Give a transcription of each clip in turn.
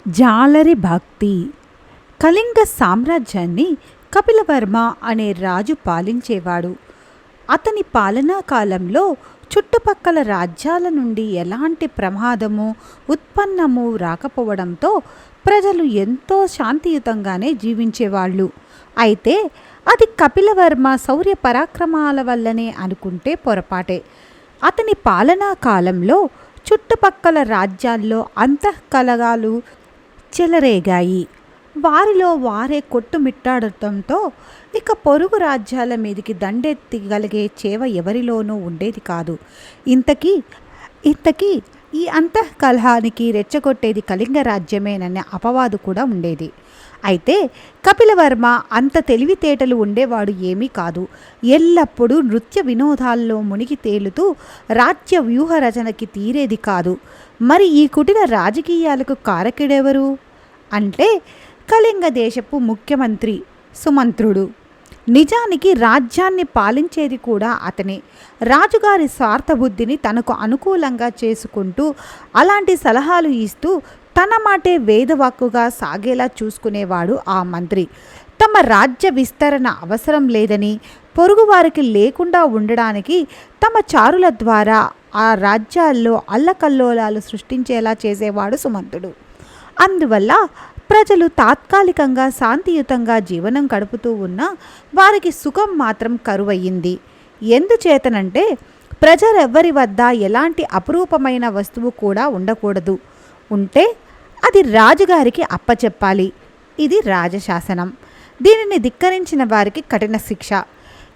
జాలరి భక్తి. కళింగ సామ్రాజ్యాన్ని కపిలవర్మ అనే రాజు పాలించేవాడు. అతని పాలనా కాలంలో చుట్టుపక్కల రాజ్యాల నుండి ఎలాంటి ప్రమాదము ఉత్పన్నము రాకపోవడంతో ప్రజలు ఎంతో శాంతియుతంగానే జీవించేవాళ్ళు. అయితే అది కపిలవర్మ శౌర్య పరాక్రమాల వల్లనే అనుకుంటే పొరపాటే. అతని పాలనా కాలంలో చుట్టుపక్కల రాజ్యాల్లో అంతఃకలహాలు చెలరేగాయి. వారిలో వారే కొట్టుమిట్టాడటంతో ఇక పొరుగు రాజ్యాల మీదికి దండెత్తిగలిగే చేవ ఎవరిలోనూ ఉండేది కాదు. ఇంతకీ ఈ అంతఃకలహానికి రెచ్చగొట్టేది కళింగ రాజ్యమేననే అపవాదు కూడా ఉండేది. అయితే కపిలవర్మ అంత తెలివితేటలు ఉండేవాడు ఏమీ కాదు. ఎల్లప్పుడూ నృత్య వినోదాల్లో మునిగి తేలుతూ రాజ్య వ్యూహ రచనకి తీరేది కాదు. మరి ఈ కుటిల రాజకీయాలకు కారకుడెవరు అంటే కళింగ దేశపు ముఖ్యమంత్రి సుమంత్రుడు. నిజానికి రాజ్యాన్ని పాలించేది కూడా అతనే. రాజుగారి స్వార్థబుద్ధిని తనకు అనుకూలంగా చేసుకుంటూ అలాంటి సలహాలు ఇస్తూ తన మాటే వేదవాక్కుగా సాగేలా చూసుకునేవాడు ఆ మంత్రి. తమ రాజ్య విస్తరణ అవసరం లేదని, పొరుగువారికి లేకుండా ఉండడానికి తమ చారుల ద్వారా ఆ రాజ్యాల్లో అల్లకల్లోలాలు సృష్టించేలా చేసేవాడు సుమంతుడు. అందువల్ల ప్రజలు తాత్కాలికంగా శాంతియుతంగా జీవనం గడుపుతూ ఉన్నా వారికి సుఖం మాత్రం కరువయ్యింది. ఎందుచేతనంటే ప్రజలెవ్వరి వద్ద ఎలాంటి అపురూపమైన వస్తువు కూడా ఉండకూడదు. ఉంటే అది రాజుగారికి అప్పచెప్పాలి. ఇది రాజశాసనం. దీనిని ధిక్కరించిన వారికి కఠిన శిక్ష.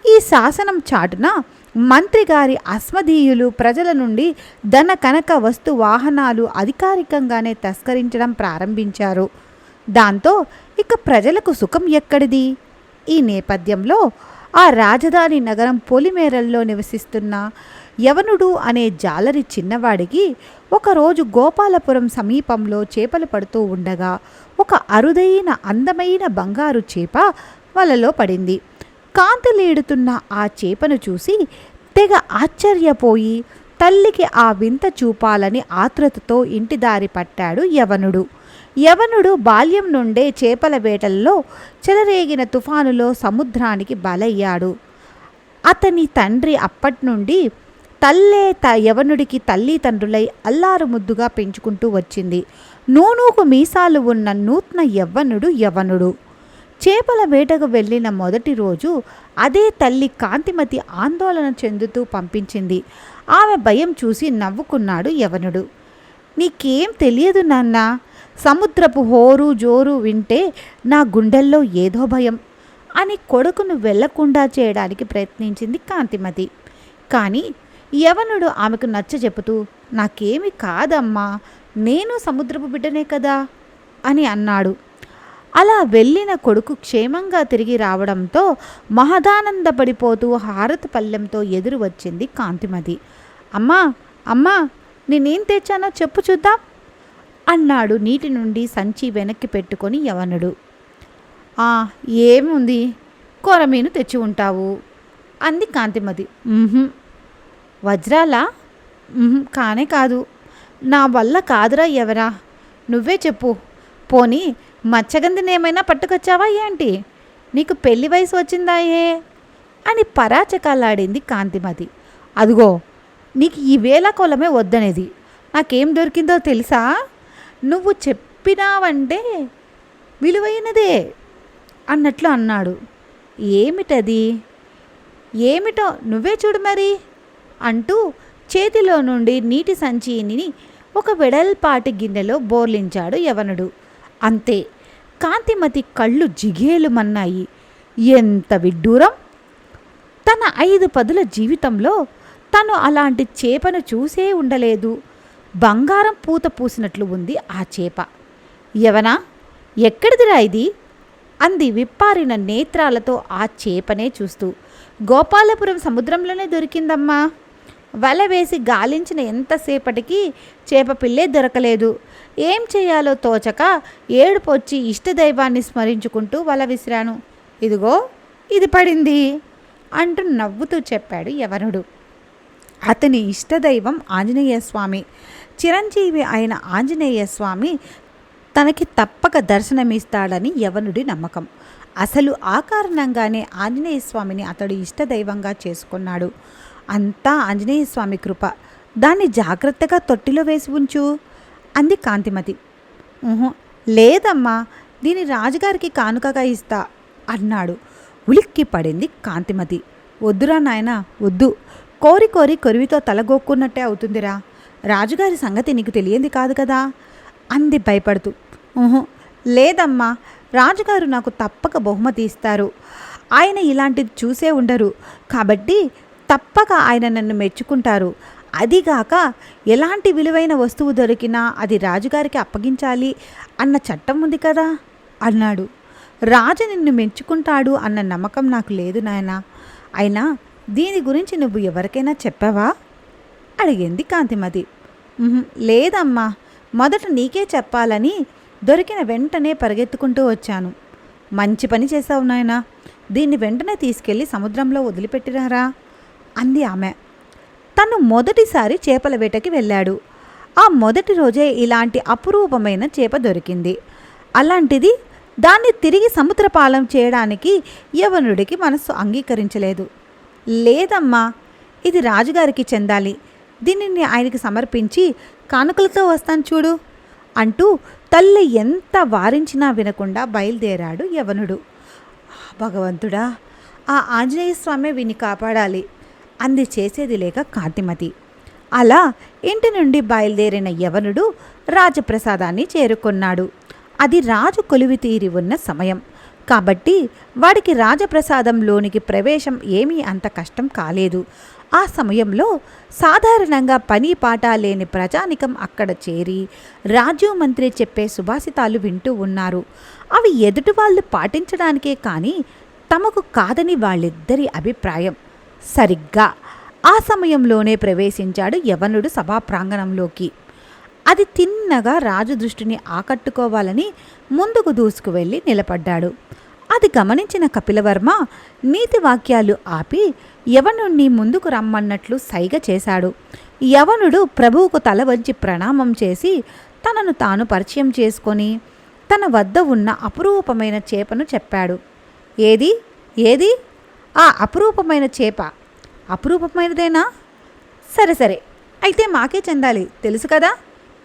ఈ శాసనం చాటున మంత్రిగారి అస్మదీయులు ప్రజల నుండి ధన కనక వస్తు వాహనాలు అధికారికంగానే తస్కరించడం ప్రారంభించారు. దాంతో ఇక ప్రజలకు సుఖం ఎక్కడిది? ఈ నేపథ్యంలో ఆ రాజధాని నగరం పొలిమేరల్లో నివసిస్తున్న యవనుడు అనే జాలరి చిన్నవాడికి ఒకరోజు గోపాలపురం సమీపంలో చేపలు పడుతూ ఉండగా ఒక అరుదైన అందమైన బంగారు చేప వలలో పడింది. కాంతులీడుతున్న ఆ చేపను చూసి తెగ ఆశ్చర్యపోయి తల్లికి ఆ వింత చూపాలని ఆతృతతో ఇంటి దారి పట్టాడు యవనుడు బాల్యం నుండే చేపల వేటల్లో చెలరేగిన తుఫానులో సముద్రానికి బలయ్యాడు. అతని తండ్రి అప్పట్నుండి తల్లే యవనుడికి తల్లిదండ్రులై అల్లారు ముద్దుగా పెంచుకుంటూ వచ్చింది. నూనూకు మీసాలు ఉన్న నూత్న యవనుడు. చేపల వేటకు వెళ్ళిన మొదటి రోజు అదే తల్లి కాంతిమతి ఆందోళన చెందుతూ పంపించింది. ఆమె భయం చూసి నవ్వుకున్నాడు యవనుడు. నీకేం తెలియదు నాన్నా, సముద్రపు హోరు జోరు వింటే నా గుండెల్లో ఏదో భయం అని కొడుకును వెళ్లకుండా చేయడానికి ప్రయత్నించింది కాంతిమతి. కానీ యవనుడు ఆమెకు నచ్చజెపుతూ, నాకేమి కాదమ్మా, నేను సముద్రపు బిడ్డనే కదా అని అన్నాడు. అలా వెళ్ళిన కొడుకు క్షేమంగా తిరిగి రావడంతో మహదానందపడిపోతూ హారతి పళ్ళెంతో ఎదురు వచ్చింది కాంతిమతి. అమ్మా నేనేం తెచ్చానో చెప్పు చూద్దాం అన్నాడు నీటి నుండి సంచి వెనక్కి పెట్టుకొని యవనుడు. ఏముంది, కొరమీను తెచ్చి ఉంటావు అంది కాంతిమతి. వజ్రాలా? కానే కాదు. నా వల్ల కాదురా ఎవరా, నువ్వే చెప్పు. పోనీ మచ్చగందినేమైనా పట్టుకొచ్చావా ఏంటి? నీకు పెళ్లి వయసు వచ్చిందాయే అని పరాచకాలాడింది కాంతిమతి. అదిగో నీకు ఈ వేళ కొలమే వద్దనేది. నాకేం దొరికిందో తెలుసా? నువ్వు చెప్పినావంటే విలువైనదే అన్నట్లు అన్నాడు. ఏమిటది? ఏమిటో నువ్వే చూడు మరి అంటూ చేతిలో నుండి నీటి సంచిని ఒక వెడల్పాటి గిన్నెలో బోర్లించాడు యవనుడు. అంతే, కాంతిమతి కళ్ళు జిగేలుమన్నాయి. ఎంత విడ్డూరం! తన 5 పదుల జీవితంలో తను అలాంటి చేపను చూసే ఉండలేదు. బంగారం పూత పూసినట్లు ఉంది ఆ చేప. యవనా, ఎక్కడిదిరా ఇది అంది విప్పారిన నేత్రాలతో ఆ చేపనే చూస్తూ. గోపాలపురం సముద్రంలోనే దొరికిందమ్మా. వల వేసి గాలించిన ఎంతసేపటికి చేప పిల్లే దొరకలేదు. ఏం చేయాలో తోచక ఏడుపొచ్చి ఇష్టదైవాన్ని స్మరించుకుంటూ వల విసిరాను. ఇదిగో ఇది పడింది అంటూ నవ్వుతూ చెప్పాడు యవనుడు. అతని ఇష్టదైవం ఆంజనేయ స్వామి. చిరంజీవి అయిన ఆంజనేయ స్వామి తనకి తప్పక దర్శనమిస్తాడని యవనుడి నమ్మకం. అసలు ఆ కారణంగానే ఆంజనేయ స్వామిని అతడు ఇష్టదైవంగా చేసుకున్నాడు. అంతా ఆంజనేయ స్వామి కృప. దాన్ని జాగ్రత్తగా తొట్టిలో వేసి ఉంచు అంది కాంతిమతి. ఊహు, లేదమ్మా, దీని రాజుగారికి కానుకగా ఇస్తా అన్నాడు. ఉలిక్కి పడింది కాంతిమతి. వద్దురా నాయనా, వద్దు. కోరి కోరి కొరివితో తలగొక్కున్నట్టే అవుతుందిరా. రాజుగారి సంగతి నీకు తెలియంది కాదు కదా అంది భయపడుతూ. ఊహు, లేదమ్మా, రాజుగారు నాకు తప్పక బహుమతి ఇస్తారు. ఆయన ఇలాంటిది చూసే ఉండరు, కాబట్టి తప్పక ఆయన నన్ను మెచ్చుకుంటారు. అదిగాక ఎలాంటి విలువైన వస్తువు దొరికినా అది రాజుగారికి అప్పగించాలి అన్న చట్టం ఉంది కదా అన్నాడు. రాజు నిన్ను మెచ్చుకుంటాడు అన్న నమ్మకం నాకు లేదు నాయనా. అయినా దీని గురించి నువ్వు ఎవరికైనా చెప్పావా అడిగింది కాంతిమతి. లేదమ్మా, మొదట నీకే చెప్పాలని దొరికిన వెంటనే పరిగెత్తుకుంటూ వచ్చాను. మంచి పని చేశావు నాయనా. దీన్ని వెంటనే తీసుకెళ్ళి సముద్రంలో వదిలిపెట్టిరారా అంది ఆమె. తను మొదటిసారి చేపల వేటకి వెళ్ళాడు. ఆ మొదటి రోజే ఇలాంటి అపురూపమైన చేప దొరికింది. అలాంటిది దాన్ని తిరిగి సముద్రపాలం చేయడానికి యవనుడికి మనస్సు అంగీకరించలేదు. లేదమ్మా, ఇది రాజుగారికి చెందాలి. దీనిని ఆయనకి సమర్పించి కానుకలతో వస్తాను చూడు అంటూ తల్లి ఎంత వారించినా వినకుండా బయలుదేరాడు యవనుడు. భగవంతుడా, ఆ ఆంజనేయ స్వామి విని కాపాడాలి అంది చేసేది లేక కాంతిమతి. అలా ఇంటి నుండి బయలుదేరిన యవనుడు రాజప్రసాదాన్ని చేరుకున్నాడు. అది రాజు కొలువి తీరి ఉన్న సమయం కాబట్టి వాడికి రాజప్రసాదంలోనికి ప్రవేశం ఏమీ అంత కష్టం కాలేదు. ఆ సమయంలో సాధారణంగా పని పాట లేని ప్రజానికం అక్కడ చేరి రాజు మంత్రి చెప్పే సుభాషితాలు వింటూ ఉన్నారు. అవి ఎదుటి వాళ్ళు పాటించడానికే కానీ తమకు కాదని వాళ్ళిద్దరి అభిప్రాయం. సరిగ్గా ఆ సమయంలోనే ప్రవేశించాడు యవనుడు సభా ప్రాంగణంలోకి. అది తిన్నగా రాజు దృష్టిని ఆకట్టుకోవాలని ముందుకు దూసుకువెళ్ళి నిలబడ్డాడు. అది గమనించిన కపిలవర్మ నీతి వాక్యాలు ఆపి యవనుణ్ణి ముందుకు రమ్మన్నట్లు సైగ చేశాడు. యవనుడు ప్రభువుకు తల వంచి ప్రణామం చేసి తనను తాను పరిచయం చేసుకొని తన వద్ద ఉన్న అపురూపమైన చేపను చెప్పాడు. ఏది ఏది ఆ అపురూపమైన చేప? అపురూపమైనదేనా? సరే సరే, అయితే మాకే చెందాలి, తెలుసు కదా.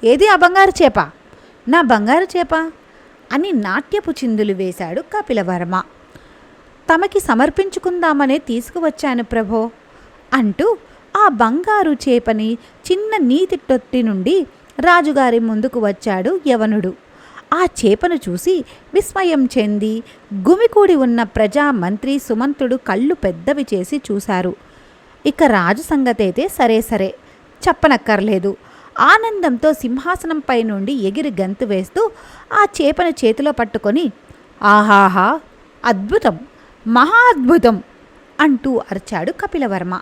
ఏది ఆ బంగారు చేప? నా బంగారు చేప అని నాట్యపు చిందులు వేశాడు కపిలవర్మ. తమకి సమర్పించుకుందామనే తీసుకువచ్చాను ప్రభో అంటూ ఆ బంగారు చేపని చిన్న నీటి తొట్టి నుండి రాజుగారి ముందుకు వచ్చాడు యవనుడు. ఆ చేపను చూసి విస్మయం చెంది గుమికూడి ఉన్న ప్రజా మంత్రి సుమంతుడు కళ్ళు పెద్దవి చేసి చూశారు. ఇక రాజు సంగతైతే సరే సరే, చెప్పనక్కర్లేదు. ఆనందంతో సింహాసనంపై నుండి ఎగిరి గంతు వేస్తూ ఆ చేపను చేతిలో పట్టుకొని ఆహాహా, అద్భుతం, మహా అద్భుతం అంటూ అరిచాడు కపిలవర్మ.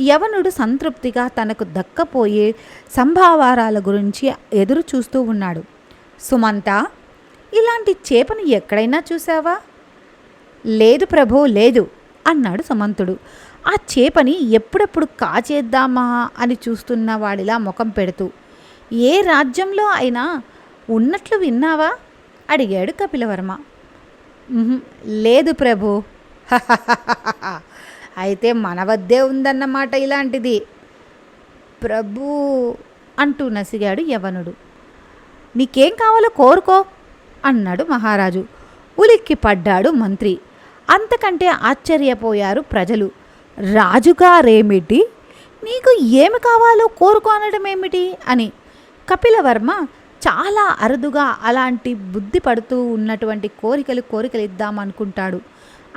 యవనుడు సంతృప్తిగా తనకు దక్కపోయే సంభావారాల గురించి ఎదురు చూస్తూ ఉన్నాడు. సుమంత, ఇలాంటి చేపను ఎక్కడైనా చూసావా? లేదు ప్రభో, లేదు అన్నాడు సుమంతుడు. ఆ చేపని ఎప్పుడెప్పుడు కాచేద్దామా అని చూస్తున్న వాడిలా ముఖం పెడుతూ. ఏ రాజ్యంలో అయినా ఉన్నట్లు విన్నావా అడిగాడు కపిలవర్మ. లేదు ప్రభు. అయితే మన వద్దే ఉందన్నమాట ఇలాంటిది ప్రభు అంటూ నసిగాడు యవనుడు. నీకేం కావాలో కోరుకో అన్నాడు మహారాజు. ఉలిక్కి పడ్డాడు మంత్రి. అంతకంటే ఆశ్చర్యపోయారు ప్రజలు. రాజుగారేమిటి, నీకు ఏమి కావాలో కోరుకో అనడమేమిటి అని. కపిలవర్మ చాలా అరుదుగా అలాంటి బుద్ధి పడుతూ ఉన్నటువంటి కోరికలు ఇద్దామనుకుంటాడు.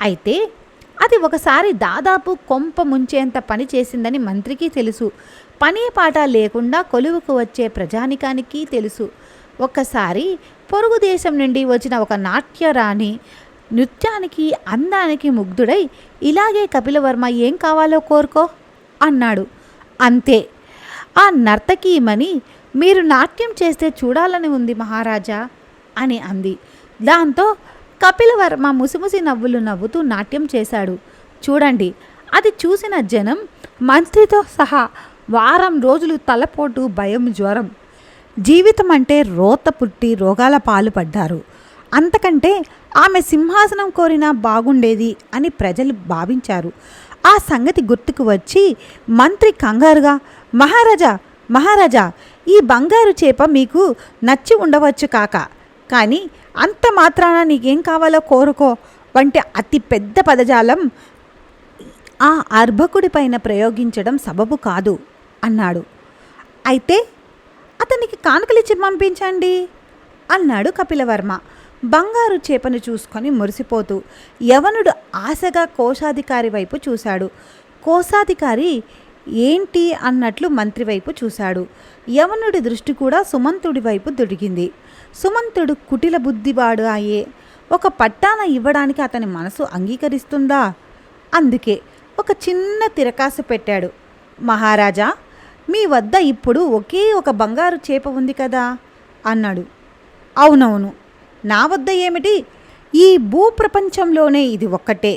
అయితే అది ఒకసారి దాదాపు కొంప ముంచేంత పని చేసిందని మంత్రికి తెలుసు. పని పాట లేకుండా కొలువుకు వచ్చే ప్రజానికానికి తెలుసు. ఒక్కసారి పొరుగు దేశం నుండి వచ్చిన ఒక నాట్యరాణి నృత్యానికి అందానికి ముగ్ధుడై ఇలాగే కపిలవర్మ ఏం కావాలో కోరుకో అన్నాడు. అంతే. ఆ నర్తకీమణి మీరు నాట్యం చేస్తే చూడాలని ఉంది మహారాజా అని అంది. దాంతో కపిలవర్మ ముసిముసి నవ్వులు నవ్వుతూ నాట్యం చేశాడు. చూడండి, అది చూసిన జనం మంత్రితో సహా వారం రోజులు తలపోటు, భయం, జ్వరం. జీవితం అంటే రోత పుట్టి రోగాల పాలు పడ్డారు. అంతకంటే ఆమె సింహాసనం కోరినా బాగుండేది అని ప్రజలు భావించారు. ఆ సంగతి గుర్తుకు వచ్చి మంత్రి కంగారుగా, మహారాజా మహారాజా, ఈ బంగారు చేప మీకు నచ్చి ఉండవచ్చు కాక, కానీ అంత మాత్రాన నీకేం కావాలో కోరుకో వంటి అతి పెద్ద పదజాలం ఆ అర్భకుడిపైన ప్రయోగించడం సబబు కాదు అన్నాడు. అయితే అతనికి కానుకలిచ్చి పంపించండి అన్నాడు కపిలవర్మ బంగారు చేపను చూసుకొని మురిసిపోతూ. యవనుడు ఆశగా కోశాధికారి వైపు చూశాడు. కోశాధికారి ఏంటి అన్నట్లు మంత్రి వైపు చూశాడు. యవనుడి దృష్టి కూడా సుమంతుడి వైపు దొరికింది. సుమంతుడు కుటిల బుద్ధివాడు అయ్యే ఒక పట్టాన ఇవ్వడానికి అతని మనసు అంగీకరిస్తుందా? అందుకే ఒక చిన్న తిరకాసు పెట్టాడు. మహారాజా, మీ వద్ద ఇప్పుడు ఒకే ఒక బంగారు చేప ఉంది కదా అన్నాడు. అవునవును, నా వద్ద ఏమిటి? ఈ భూప్రపంచంలోనే ఇది ఒక్కటే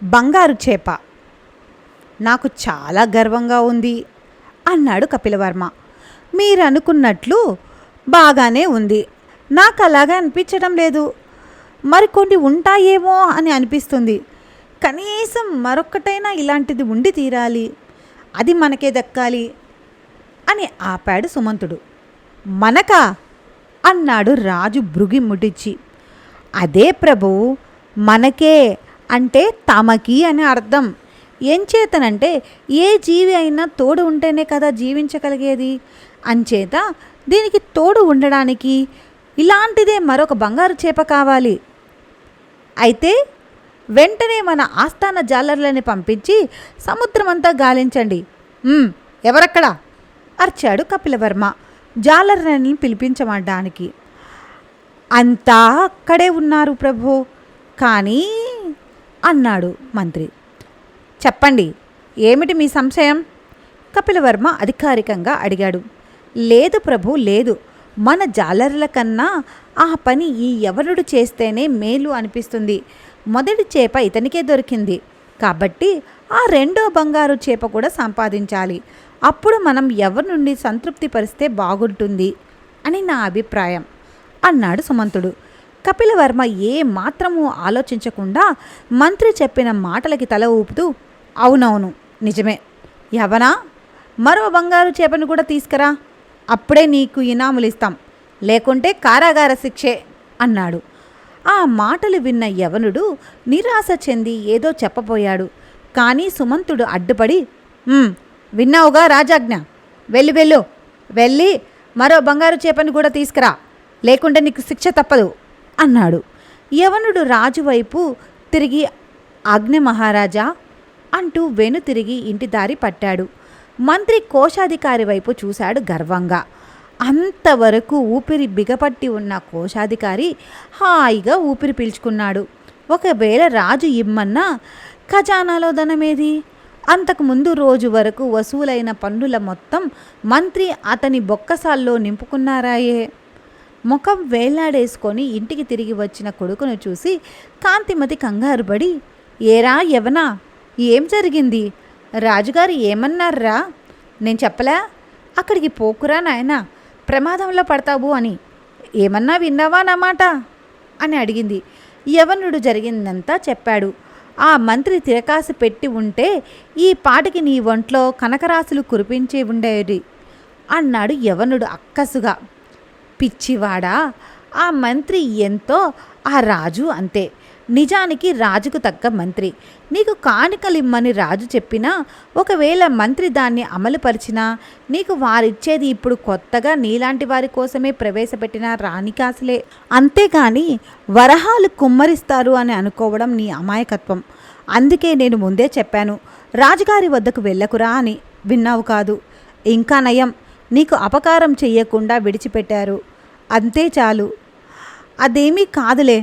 బంగారు చేప. నాకు చాలా గర్వంగా ఉంది అన్నాడు కపిలవర్మ. మీరనుకున్నట్లు బాగానే ఉంది, నాకు అలాగే అనిపించడం లేదు. మరికొన్ని ఉంటాయేమో అని అనిపిస్తుంది. కనీసం మరొక్కటైనా ఇలాంటిది ఉండి తీరాలి, అది మనకే దక్కాలి అని ఆపాడు సుమంతుడు. మనకా అన్నాడు రాజు భృగి ముడిచి. అదే ప్రభు, మనకే అంటే తమకి అని అర్థం. ఎంచేతనంటే ఏ జీవి అయినా తోడు ఉంటేనే కదా జీవించగలిగేది. అంచేత దీనికి తోడు ఉండడానికి ఇలాంటిదే మరొక బంగారు చేప కావాలి. అయితే వెంటనే మన ఆస్థాన జాలర్లని పంపించి సముద్రమంతా గాలించండి. ఎవరక్కడా అర్చాడు కపిలవర్మ జాలర్లని పిలిపించమడానికి. అంతా అక్కడే ఉన్నారు ప్రభు, కానీ అన్నాడు మంత్రి. చెప్పండి, ఏమిటి మీ సంశయం? కపిలవర్మ అధికారికంగా అడిగాడు. లేదు ప్రభు, లేదు. మన జాలర్ల కన్నా ఆ పని ఈ యవనుడు చేస్తేనే మేలు అనిపిస్తుంది. మొదటి చేప ఇతనికే దొరికింది కాబట్టి ఆ రెండో బంగారు చేప కూడా సంపాదించాలి. అప్పుడు మనం ఎవరి నుండి సంతృప్తి పరిస్తే బాగుంటుంది అని నా అభిప్రాయం అన్నాడు సుమంతుడు. కపిలవర్మ ఏ మాత్రమూ ఆలోచించకుండా మంత్రి చెప్పిన మాటలకి తల ఊపుతూ, అవునవును, నిజమే. యవనా, మరో బంగారు చేపను కూడా తీసుకురా, అప్పుడే నీకు ఇనాములిస్తాం, లేకుంటే కారాగార శిక్షే అన్నాడు. ఆ మాటలు విన్న యవనుడు నిరాశ చెంది ఏదో చెప్పబోయాడు. కానీ సుమంతుడు అడ్డుపడి, విన్నావుగా రాజాజ్ఞ, వెళ్ళి మరో బంగారు చేపను కూడా తీసుకురా, లేకుంటే నీకు శిక్ష తప్పదు అన్నాడు. యవనుడు రాజువైపు తిరిగి ఆజ్ఞ మహారాజా అంటూ వెను తిరిగి ఇంటి దారి పట్టాడు. మంత్రి కోశాధికారి వైపు చూశాడు గర్వంగా. అంతవరకు ఊపిరి బిగపట్టి ఉన్న కోశాధికారి హాయిగా ఊపిరి పీల్చుకున్నాడు. ఒకవేళ రాజు ఇమ్మన్నా ఖజానాలో ధనమేది? అంతకుముందు రోజు వరకు వసూలైన పన్నుల మొత్తం మంత్రి అతని బొక్కసాల్లో నింపుకున్నారాయే. ముఖం వేలాడేసుకొని ఇంటికి తిరిగి వచ్చిన కొడుకును చూసి కాంతిమతి కంగారుపడి, ఏరా యవనా, ఏం జరిగింది? రాజుగారు ఏమన్నారా? నేను చెప్పలే, అక్కడికి పోకురా నాయనా, ప్రమాదంలో పడతావు అని. ఏమన్నా విన్నావా నా మాట అని అడిగింది. యవనుడు జరిగిందంతా చెప్పాడు. ఆ మంత్రి తిరకాసు పెట్టి ఉంటే ఈ పాటికి నీ ఒంట్లో కనకరాశులు కురిపించి ఉండేది అన్నాడు యవనుడు అక్కసుగా. పిచ్చివాడా, ఆ మంత్రి ఎంతో ఆ రాజు అంతే. నిజానికి రాజుకు తగ్గ మంత్రి. నీకు కానుకలిమ్మని రాజు చెప్పినా ఒకవేళ మంత్రి దాన్ని అమలుపరిచినా నీకు వారిచ్చేది ఇప్పుడు కొత్తగా నీలాంటి వారి కోసమే ప్రవేశపెట్టిన రాణికాసులే. అంతేగాని వరహాలు కుమ్మరిస్తారు అని అనుకోవడం నీ అమాయకత్వం. అందుకే నేను ముందే చెప్పాను, రాజుగారి వద్దకు వెళ్ళకురా అని. విన్నావు కాదు. ఇంకా నయం, నీకు అపకారం చెయ్యకుండా విడిచిపెట్టారు, అంతే చాలు. అదేమీ కాదులే,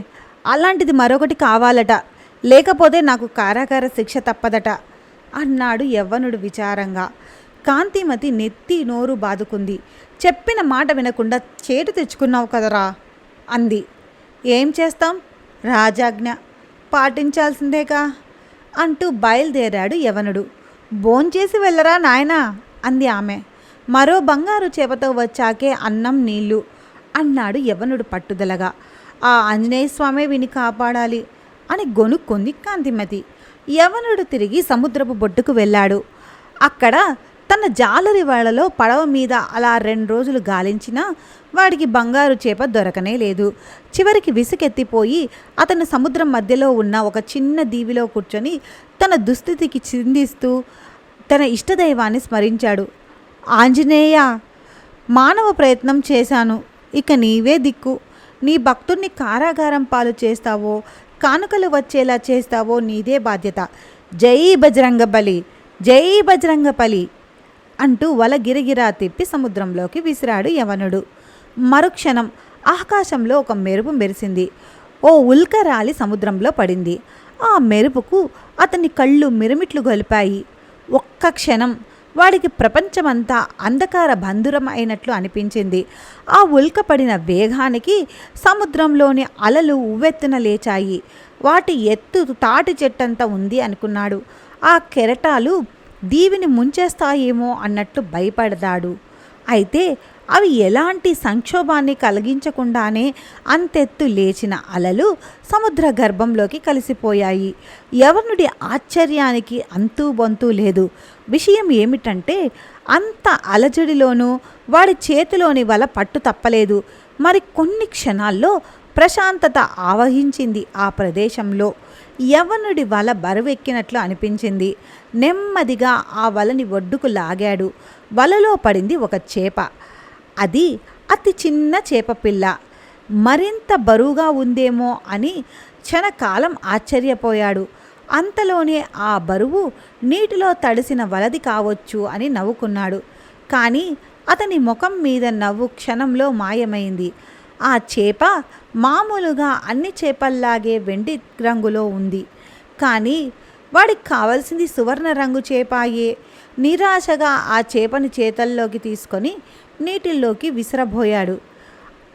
అలాంటిది మరొకటి కావాలట, లేకపోతే నాకు కారాగార శిక్ష తప్పదట అన్నాడు యవ్వనుడు విచారంగా. కాంతిమతి నెత్తి నోరు బాదుకుంది. చెప్పిన మాట వినకుండా చేటు తెచ్చుకున్నావు కదరా అంది. ఏం చేస్తాం, రాజాజ్ఞ పాటించాల్సిందేగా అంటూ బయలుదేరాడు యవనుడు. భోంచేసి వెళ్ళరా నాయనా అంది ఆమె. మరో బంగారు చేపతో వచ్చాకే అన్నం నీళ్ళు అన్నాడు యవనుడు పట్టుదలగా. ఆ ఆంజనేయ స్వామే విని కాపాడాలి అని గొనుక్కుంది కాంతిమతి. యవనుడు తిరిగి సముద్రపు బొడ్డుకు వెళ్ళాడు. అక్కడ తన జాలరి వాళ్ళలో పడవ మీద అలా 2 రోజులు గాలించినా వాడికి బంగారు చేప దొరకనే లేదు. చివరికి విసుకెత్తిపోయి అతను సముద్రం మధ్యలో ఉన్న ఒక చిన్న దీవిలో కూర్చొని తన దుస్థితికి చిందిస్తూ తన ఇష్టదైవాన్ని స్మరించాడు. ఆంజనేయ, మానవ ప్రయత్నం చేశాను, ఇక నీవే దిక్కు. నీ భక్తుడిని కారాగారం పాలు చేస్తావో కానుకలు వచ్చేలా చేస్తావో నీదే బాధ్యత. జై బజరంగబలి, జై బజరంగబలి అంటూ వల గిరగిరా తిప్పి సముద్రంలోకి విసిరాడు యవనుడు. మరుక్షణం ఆకాశంలో ఒక మెరుపు మెరిసింది. ఓ ఉల్క రాలి సముద్రంలో పడింది. ఆ మెరుపుకు అతని కళ్ళు మిరుమిట్లు గొలిపాయి. ఒక్క క్షణం వాడికి ప్రపంచమంతా అంధకార బంధురం అయినట్లు అనిపించింది. ఆ ఉల్క పడిన వేగానికి సముద్రంలోని అలలు ఉవ్వెత్తున లేచాయి. వాటి ఎత్తు తాటి చెట్టంతా ఉంది అనుకున్నాడు. ఆ కెరటాలు దీవిని ముంచేస్తాయేమో అన్నట్లు భయపడ్డాడు. అయితే అవి ఎలాంటి సంక్షోభాన్ని కలిగించకుండానే అంతెత్తు లేచిన అలలు సముద్ర గర్భంలోకి కలిసిపోయాయి. యవనుడి ఆశ్చర్యానికి అంతూ బొంతూ లేదు. విషయం ఏమిటంటే అంత అలజడిలోనూ వాడి చేతిలోని వల పట్టు తప్పలేదు. మరి కొన్ని క్షణాల్లో ప్రశాంతత ఆవహించింది ఆ ప్రదేశంలో. యవనుడి వల బరువెక్కినట్లు అనిపించింది. నెమ్మదిగా ఆ వలని ఒడ్డుకు లాగాడు. వలలో పడింది ఒక చేప. అది అతి చిన్న చేపపిల్ల. మరింత బరువుగా ఉందేమో అని క్షణకాలం ఆశ్చర్యపోయాడు. అంతలోనే ఆ బరువు నీటిలో తడిసిన వలది కావచ్చు అని నవ్వుకున్నాడు. కానీ అతని ముఖం మీద నవ్వు క్షణంలో మాయమైంది. ఆ చేప మామూలుగా అన్ని చేపల్లాగే వెండి రంగులో ఉంది. కానీ వాడికి కావలసింది సువర్ణ రంగు చేపాయే. నిరాశగా ఆ చేపని చేతల్లోకి తీసుకొని నీటిల్లోకి విసిరబోయాడు.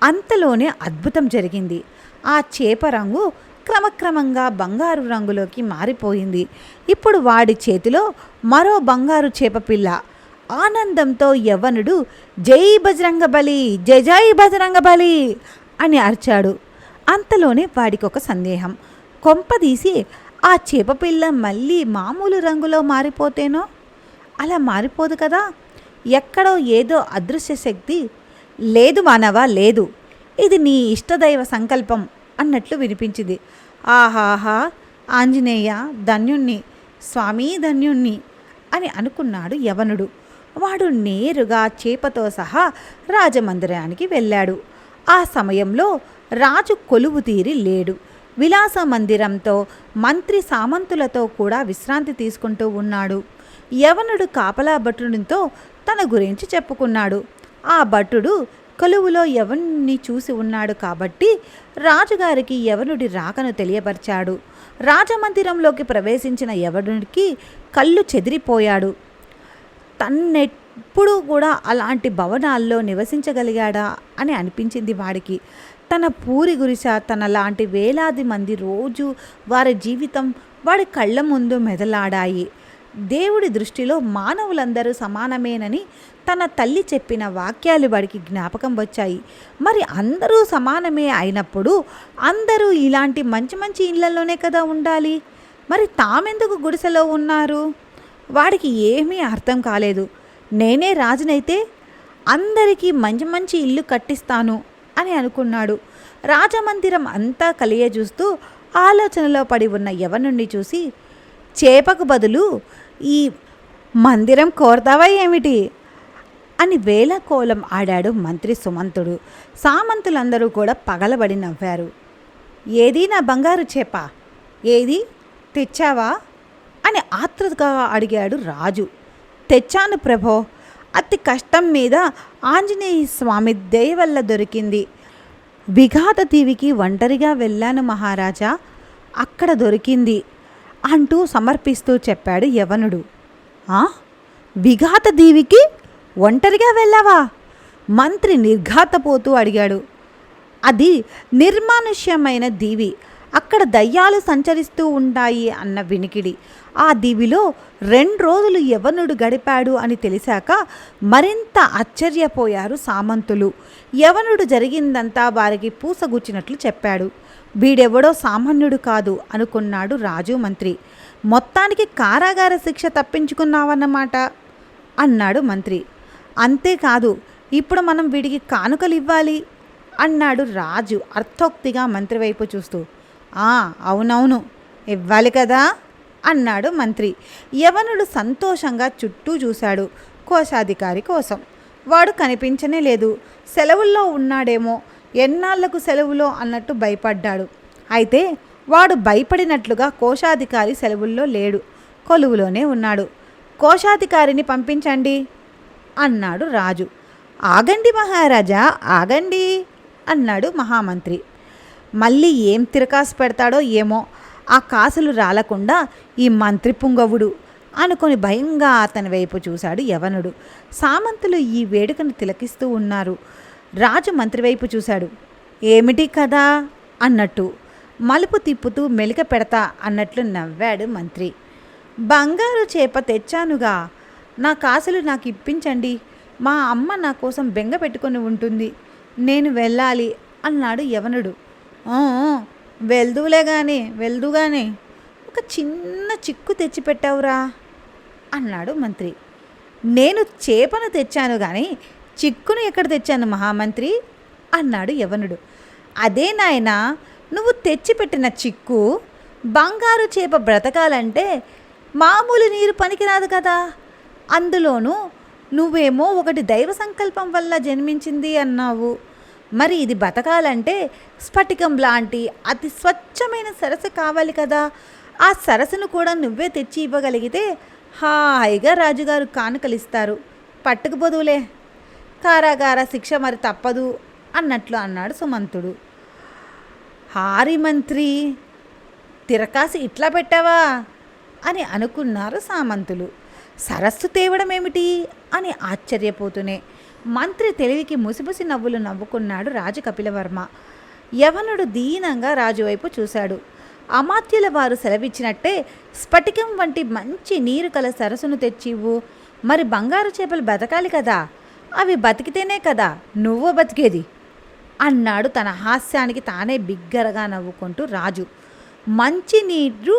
అంతలోనే అద్భుతం జరిగింది. ఆ చేప రంగు క్రమక్రమంగా బంగారు రంగులోకి మారిపోయింది. ఇప్పుడు వాడి చేతిలో మరో బంగారు చేపపిల్ల. ఆనందంతో యవ్వనుడు జై బజరంగబలి, జై జై బజరంగబలి అని అరిచాడు. అంతలోనే వాడికి ఒక సందేహం. కొంపదీసి ఆ చేపపిల్ల మళ్ళీ మామూలు రంగులో మారిపోతేనో? అలా మారిపోదు కదా. ఎక్కడో ఏదో అదృశ్య శక్తి, లేదు మానవా లేదు, ఇది నీ ఇష్టదైవ సంకల్పం అన్నట్లు వినిపించింది. ఆహాహా, ఆంజనేయ ధన్యుణ్ణి, స్వామి ధన్యుణ్ణి అని అనుకున్నాడు యవనుడు. వాడు నేరుగా చేపతో సహా రాజమందిరానికి వెళ్ళాడు. ఆ సమయంలో రాజు కొలువు తీరి లేడు. విలాస మందిరంతో మంత్రి సామంతులతో కూడా విశ్రాంతి తీసుకుంటూ ఉన్నాడు. యవనుడు కాపలా భటునితో తన గురించి చెప్పుకున్నాడు. ఆ భటుడు కొలువులో యవనుని చూసి ఉన్నాడు కాబట్టి రాజుగారికి యవనుడి రాకను తెలియపరిచాడు. రాజమందిరంలోకి ప్రవేశించిన యవనుడికి కళ్ళు చెదిరిపోయాడు. తన్నెప్పుడు కూడా అలాంటి భవనాల్లో నివసించగలిగాడా అని అనిపించింది వాడికి. తన పూరి గురిస, తన లాంటి వేలాది మంది రోజు వారి జీవితం వాడి కళ్ళ ముందు మెదలాడాయి. దేవుడి దృష్టిలో మానవులందరూ సమానమేనని తన తల్లి చెప్పిన వాక్యాలు వాడికి జ్ఞాపకం వచ్చాయి. మరి అందరూ సమానమే అయినప్పుడు అందరూ ఇలాంటి మంచి మంచి ఇళ్లలోనే కదా ఉండాలి. మరి తామెందుకు గుడిసెలో ఉన్నారు? వాడికి ఏమీ అర్థం కాలేదు. నేనే రాజునైతే అందరికీ మంచి మంచి ఇల్లు కట్టిస్తాను అని అనుకున్నాడు. రాజమందిరం అంతా కలియజూస్తూ ఆలోచనలో పడి ఉన్న యవనుణ్ణి చూసి, చేపకు బదులు ఈ మందిరం కోరతావా ఏమిటి అని వేళకోలం ఆడాడు మంత్రి సుమంతుడు. సామంతులందరూ కూడా పగలబడి నవ్వారు. ఏది నా బంగారు చేప, ఏది తెచ్చావా అని ఆత్రుతగా అడిగాడు రాజు. తెచ్చాను ప్రభో, అతి కష్టం మీద ఆంజనేయ స్వామి దయ వల్ల దొరికింది. విఘాత దీవికి ఒంటరిగా వెళ్ళాను మహారాజా, అక్కడ దొరికింది అంటూ సమర్పిస్తూ చెప్పాడు యవనుడు. విఘాత దీవికి ఒంటరిగా వెళ్ళావా? మంత్రి నిర్ఘాతపోతూ అడిగాడు. అది నిర్మానుష్యమైన దీవి, అక్కడ దయ్యాలు సంచరిస్తూ ఉంటాయి అన్న వినికిడి. ఆ దీవిలో 2 రోజులు యవనుడు గడిపాడు అని తెలిసాక మరింత ఆశ్చర్యపోయారు సామంతులు. యవనుడు జరిగిందంతా వారికి పూసగుచ్చినట్లు చెప్పాడు. వీడెవడో సామాన్యుడు కాదు అనుకున్నాడు రాజు మంత్రి. మొత్తానికి కారాగార శిక్ష తప్పించుకున్నావన్నమాట అన్నాడు మంత్రి. అంతేకాదు, ఇప్పుడు మనం వీడికి కానుకలు ఇవ్వాలి అన్నాడు రాజు అర్థోక్తిగా మంత్రి వైపు చూస్తూ. అవునవును, ఇవ్వాలి కదా అన్నాడు మంత్రి. యవనుడు సంతోషంగా చుట్టూ చూశాడు కోశాధికారి కోసం. వాడు కనిపించనే లేదు. సెలవుల్లో ఉన్నాడేమో, ఎన్నాళ్లకు సెలవులో అన్నట్టు భయపడ్డాడు. అయితే వాడు భయపడినట్లుగా కోశాధికారి సెలవుల్లో లేడు, కొలువులోనే ఉన్నాడు. కోశాధికారిని పంపించండి అన్నాడు రాజు. ఆగండి మహారాజా, ఆగండి అన్నాడు మహామంత్రి. మళ్ళీ ఏం తిరకాసు పెడతాడో ఏమో, ఆ కాసులు రాలకుండా ఈ మంత్రి పుంగవుడు అనుకొని భయంగా అతని వైపు చూశాడు యవనుడు. సామంతులు ఈ వేడుకను తిలకిస్తూ ఉన్నారు. రాజు మంత్రి వైపు చూశాడు. ఏమిటి కదా అన్నట్టు మలుపు తిప్పుతూ మెలిక పెడతా అన్నట్లు నవ్వాడు మంత్రి. బంగారు చేప తెచ్చానుగా, నా కాసులు నాకు ఇప్పించండి. మా అమ్మ నా కోసం బెంగ పెట్టుకొని ఉంటుంది, నేను వెళ్ళాలి అన్నాడు యవనుడు. వెళ్దుగానే ఒక చిన్న చిక్కు తెచ్చిపెట్టావురా అన్నాడు మంత్రి. నేను చేపను తెచ్చాను కానీ చిక్కును ఎక్కడ తెచ్చాను మహామంత్రి అన్నాడు యవనుడు. అదే నాయనా, నువ్వు తెచ్చిపెట్టిన చిక్కు. బంగారు చేప బ్రతకాలంటే మామూలు నీరు పనికిరాదు కదా. అందులోనూ నువ్వేమో ఒకటి దైవ సంకల్పం వల్ల జన్మించింది అన్నావు. మరి ఇది బతకాలంటే స్ఫటికం లాంటి అతి స్వచ్ఛమైన సరస్సు కావాలి కదా. ఆ సరస్సును కూడా నువ్వే తెచ్చి ఇవ్వగలిగితే హాయిగా రాజుగారు కానుకలిస్తారు. పట్టుకుపోదులే, కారాగార శిక్ష మరి తప్పదు అన్నట్లు అన్నాడు సుమంతుడు. హారి మంత్రి, తిరకాసి ఇట్లా పెట్టావా అని అనుకున్నారు సామంతులు. సరస్సు తేవడం ఏమిటి అని ఆశ్చర్యపోతూనే మంత్రి తెలివికి ముసిముసి నవ్వులు నవ్వుకున్నాడు రాజు కపిలవర్మ. యవనుడు దీనంగా రాజు వైపు చూశాడు. అమాత్యుల వారు సెలవిచ్చినట్టే స్ఫటికం వంటి మంచి నీరు కల సరస్సును తెచ్చివ్వు. మరి బంగారు చేపలు బతకాలి కదా, అవి బతికితేనే కదా నువ్వు బతికేది అన్నాడు తన హాస్యానికి తానే బిగ్గరగా నవ్వుకుంటూ రాజు. మంచి నీరు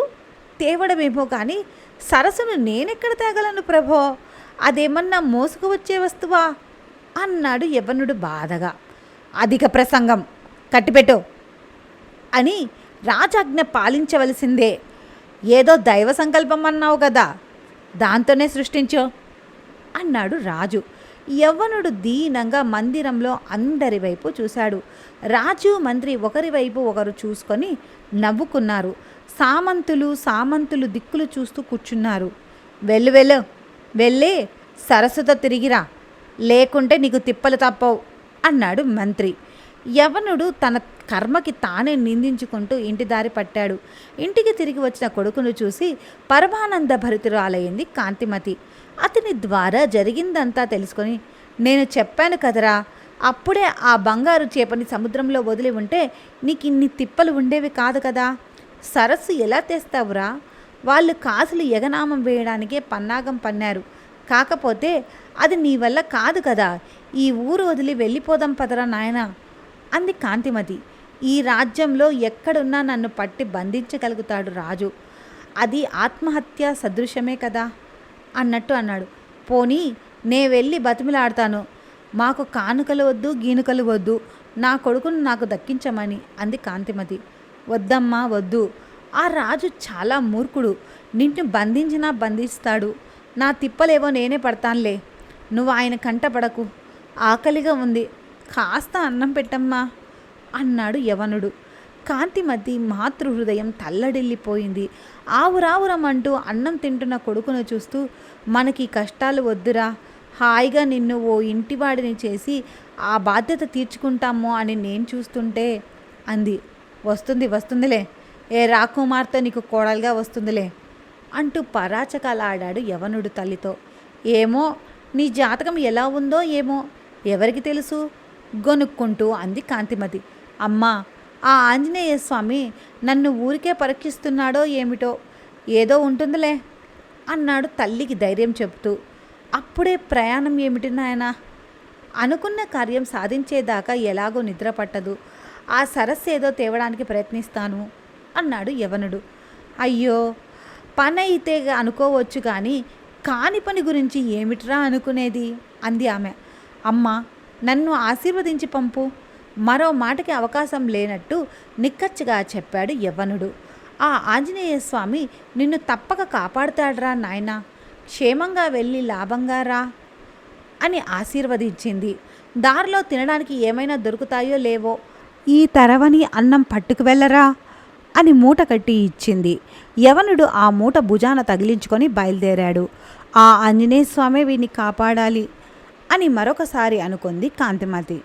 తేవడమేమో కానీ సరస్సును నేనెక్కడ తేగలను ప్రభో, అదేమన్నా మోసుకు వచ్చే వస్తువా అన్నాడు యవనుడు బాధగా. అధిక ప్రసంగం, కట్టిపెట్టు అని రాజాజ్ఞ పాలించవలసిందే. ఏదో దైవ సంకల్పం అన్నావు కదా, దాంతోనే సృష్టించు అన్నాడు రాజు. యవ్వనుడు దీనంగా మందిరంలో అందరి వైపు చూశాడు. రాజు మంత్రి ఒకరి వైపు ఒకరు చూసుకొని నవ్వుకున్నారు. సామంతులు దిక్కులు చూస్తూ కూర్చున్నారు. వెళ్ళి సరస్సుతో తిరిగిరా, లేకుంటే నీకు తిప్పలు తప్పవు అన్నాడు మంత్రి. యవనుడు తన కర్మకి తానే నిందించుకుంటూ ఇంటి దారి పట్టాడు. ఇంటికి తిరిగి వచ్చిన కొడుకును చూసి పరమానంద భరితురాలయ్యింది కాంతిమతి. అతని ద్వారా జరిగిందంతా తెలుసుకొని, నేను చెప్పాను కదరా, అప్పుడే ఆ బంగారు చేపని సముద్రంలో వదిలి ఉంటే నీకు ఇన్ని తిప్పలు ఉండేవి కాదు కదా. సరస్సు ఎలా తెస్తావురా? వాళ్ళు కాసులు ఎగనామం వేయడానికే పన్నాగం పన్నారు. కాకపోతే అది నీ వల్ల కాదు కదా. ఈ ఊరు వదిలి వెళ్ళిపోదాం పదరా నాయనా అంది కాంతిమతి. ఈ రాజ్యంలో ఎక్కడున్నా నన్ను పట్టి బంధించగలుగుతాడు రాజు. అది ఆత్మహత్య సదృశ్యమే కదా అన్నట్టు అన్నాడు. పోనీ నే వెళ్ళి బతిమిలాడతాను, మాకు కానుకలు వద్దు, గీనుకలు వద్దు, నా కొడుకును నాకు దక్కించమని అంది కాంతిమతి. వద్దమ్మా వద్దు, ఆ రాజు చాలా మూర్ఖుడు, నిన్ను బంధించినా బంధిస్తాడు. నా తిప్పలేవో నేనే పడతానులే, నువ్వు ఆయన కంటపడకు. ఆకలిగా ఉంది, కాస్త అన్నం పెట్టమ్మా అన్నాడు యవనుడు. కాంతిమతి మాతృహృదయం తల్లడిల్లిపోయింది. ఆవురావురమంటూ అన్నం తింటున్న కొడుకును చూస్తూ, మనకి కష్టాలు వద్దురా, హాయిగా నిన్ను ఓ ఇంటివాడిని చేసి ఆ బాధ్యత తీర్చుకుంటామో అని నేను చూస్తుంటే అంది. వస్తుందిలే, ఏ రాకుమార్తె నీకు కోడలుగా వస్తుందిలే అంటూ పరాచకాలాడాడు యవనుడు తల్లితో. ఏమో నీ జాతకం ఎలా ఉందో ఏమో, ఎవరికి తెలుసు గొనుక్కుంటూ అంది కాంతిమతి. అమ్మా, ఆ ఆంజనేయ స్వామి నన్ను ఊరికే పరీక్షిస్తున్నాడో ఏమిటో, ఏదో ఉంటుందిలే అన్నాడు తల్లికి ధైర్యం చెబుతూ. అప్పుడే ప్రయాణం ఏమిటి నాయనా? అనుకున్న కార్యం సాధించేదాకా ఎలాగో నిద్ర పట్టదు. ఆ సరస్సు ఏదో తేవడానికి ప్రయత్నిస్తాను అన్నాడు యవనుడు. అయ్యో, పని అయితే అనుకోవచ్చు కానీ కాని పని గురించి ఏమిట్రా అనుకునేది అంది ఆమె. అమ్మా, నన్ను ఆశీర్వదించి పంపు. మరో మాటకి అవకాశం లేనట్టు నిక్కచ్చిగా చెప్పాడు యవ్వనుడు. ఆ ఆంజనేయ స్వామి నిన్ను తప్పక కాపాడుతాడ్రా నాయనా. క్షేమంగా వెళ్ళి లాభంగా రా అని ఆశీర్వదించింది. దారిలో తినడానికి ఏమైనా దొరుకుతాయో లేవో, ఈ తరవని అన్నం పట్టుకు వెళ్ళరా అని మూట కట్టి ఇచ్చింది. యవనుడు ఆ మూట భుజాన తగిలించుకొని బయలుదేరాడు. ఆ ఆంజనేయ స్వామి వీడిని కాపాడాలి అని మరొకసారి అనుకుంది కాంతిమతి.